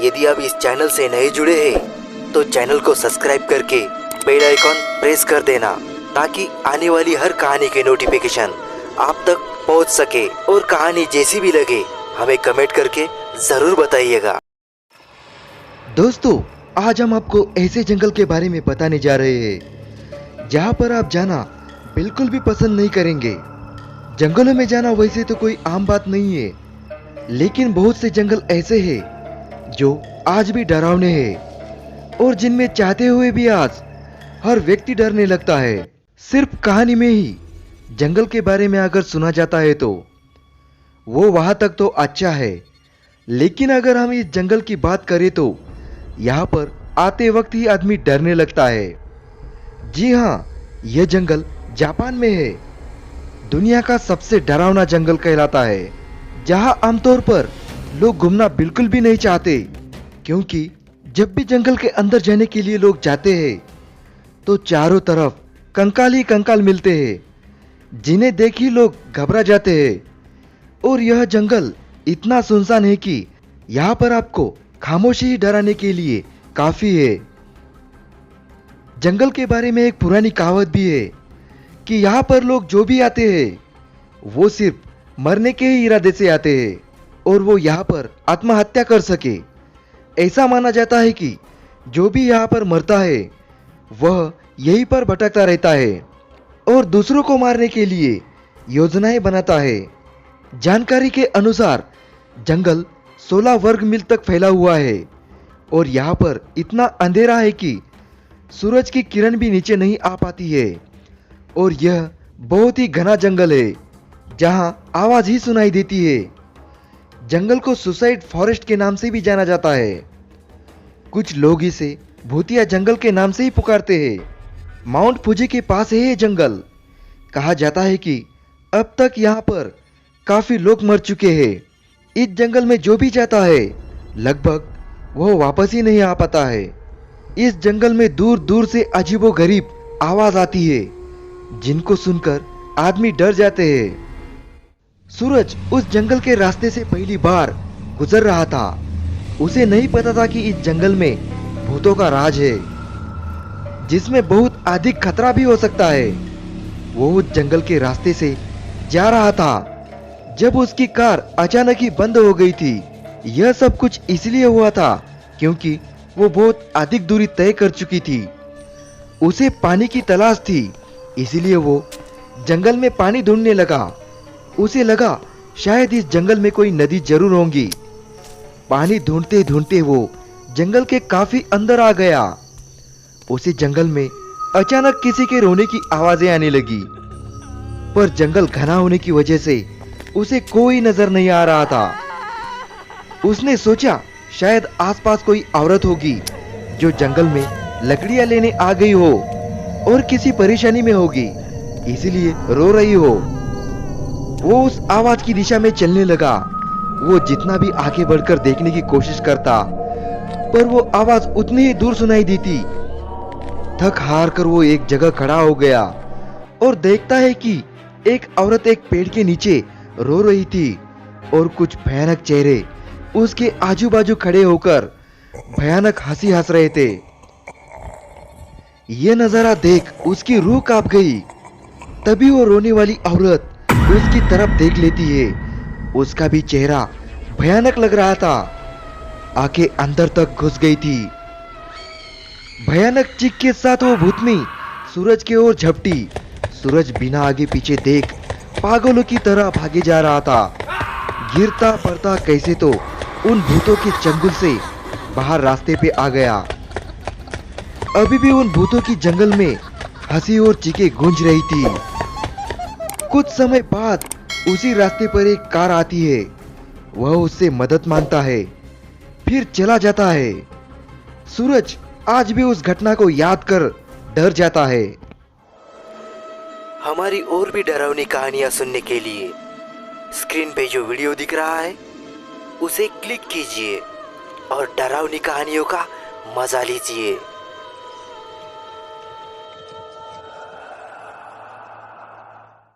यदि आप इस चैनल से नए जुड़े हैं तो चैनल को सब्सक्राइब करके बेल आइकॉन प्रेस कर देना, ताकि आने वाली हर कहानी के नोटिफिकेशन आप तक पहुंच सके। और कहानी जैसी भी लगे हमें कमेंट करके जरूर बताइएगा। दोस्तों, आज हम आपको ऐसे जंगल के बारे में बताने जा रहे हैं जहाँ पर आप जाना बिल्कुल भी पसंद नहीं करेंगे। जंगलों में जाना वैसे तो कोई आम बात नहीं है, लेकिन बहुत से जंगल ऐसे हैं जो आज भी डरावने हैं और जिनमें चाहते हुए भी आज हर व्यक्ति डरने लगता है। सिर्फ कहानी में ही जंगल के बारे में अगर सुना जाता है तो वो वहां तक तो अच्छा है, लेकिन अगर हम इस जंगल की बात करें तो यहाँ पर आते वक्त ही आदमी डरने लगता है। जी हाँ, यह जंगल जापान में है। दुनिया का सबसे डरावना जंगल कहलाता है, जहाँ आमतौर पर लोग घूमना बिल्कुल भी नहीं चाहते, क्योंकि जब भी जंगल के अंदर जाने के लिए लोग जाते हैं तो चारों तरफ कंकाल ही कंकाल मिलते हैं, जिन्हें देख ही लोग घबरा जाते हैं। और यह जंगल इतना सुनसान है कि यहाँ पर आपको खामोशी ही डराने के लिए काफी है। जंगल के बारे में एक पुरानी कहावत भी है कि यहाँ पर लोग जो भी आते हैं वो सिर्फ मरने के ही इरादे से आते हैं और वो यहाँ पर आत्महत्या कर सके। ऐसा माना जाता है कि जो भी यहाँ पर मरता है वह यहीं पर भटकता रहता है और दूसरों को मारने के लिए योजनाएं बनाता है। जानकारी के अनुसार जंगल 16 वर्ग मील तक फैला हुआ है और यहाँ पर इतना अंधेरा है कि सूरज की किरण भी नीचे नहीं आ पाती है। और यह बहुत ही घना जंगल है जहाँ आवाज ही सुनाई देती है। जंगल को सुसाइड फॉरेस्ट के नाम से भी जाना जाता है। कुछ लोग इसे भूतिया जंगल के नाम से ही पुकारते हैं। माउंट फुजी के पास है ये जंगल। कहा जाता है कि अब तक यहाँ पर काफी लोग मर चुके हैं। इस जंगल में जो भी जाता है लगभग वह वापस ही नहीं आ पाता है। इस जंगल में दूर दूर से अजीबोगरीब आवाज आती है, जिनको सुनकर आदमी डर जाते हैं। सूरज उस जंगल के रास्ते से पहली बार गुजर रहा था। उसे नहीं पता था कि इस जंगल में भूतों का राज है, जिसमें बहुत अधिक खतरा भी हो सकता है। वो उस जंगल के रास्ते से जा रहा था जब उसकी कार अचानक ही बंद हो गई थी। यह सब कुछ इसलिए हुआ था क्योंकि वो बहुत अधिक दूरी तय कर चुकी थी। उसे पानी की तलाश थी, इसलिए वो जंगल में पानी ढूंढने लगा। उसे लगा शायद इस जंगल में कोई नदी जरूर होगी। पानी ढूंढते ढूंढते वो जंगल के काफी अंदर आ गया। उसे जंगल में अचानक किसी के रोने की आवाजें आने लगी, पर जंगल घना होने की वजह से उसे कोई नजर नहीं आ रहा था। उसने सोचा शायद आसपास कोई औरत होगी जो जंगल में लकड़ियां लेने आ गई हो और किसी परेशानी में होगी, इसीलिए रो रही हो। वो उस आवाज की दिशा में चलने लगा। वो जितना भी आगे बढ़कर देखने की कोशिश करता, पर वो आवाज उतनी ही दूर सुनाई देती। थक हार कर वो एक जगह खड़ा हो गया और देखता है कि एक औरत एक पेड़ के नीचे रो रही थी और कुछ भयानक चेहरे उसके आजू बाजू खड़े होकर भयानक हंसी हंस रहे थे। यह नजारा देख उसकी रूह कांप गई। तभी वो रोने वाली औरत उसकी तरफ देख लेती है। उसका भी चेहरा भयानक लग रहा था। आंखें अंदर तक घुस गई थी। भयानक चीख के साथ वो भूतनी सूरज की ओर झपटी। सूरज बिना आगे पीछे देख पागलों की तरह भागे जा रहा था। गिरता पड़ता कैसे तो उन भूतों के चंगुल से बाहर रास्ते पे आ गया। अभी भी उन भूतों की जंगल में हंसी और चीखें गूंज रही थी। कुछ समय बाद उसी रास्ते पर एक कार आती है। वह उससे मदद मांगता है, फिर चला जाता है। सूरज आज भी उस घटना को याद कर डर जाता है। हमारी और भी डरावनी कहानियां सुनने के लिए स्क्रीन पे जो वीडियो दिख रहा है उसे क्लिक कीजिए और डरावनी कहानियों का मजा लीजिए।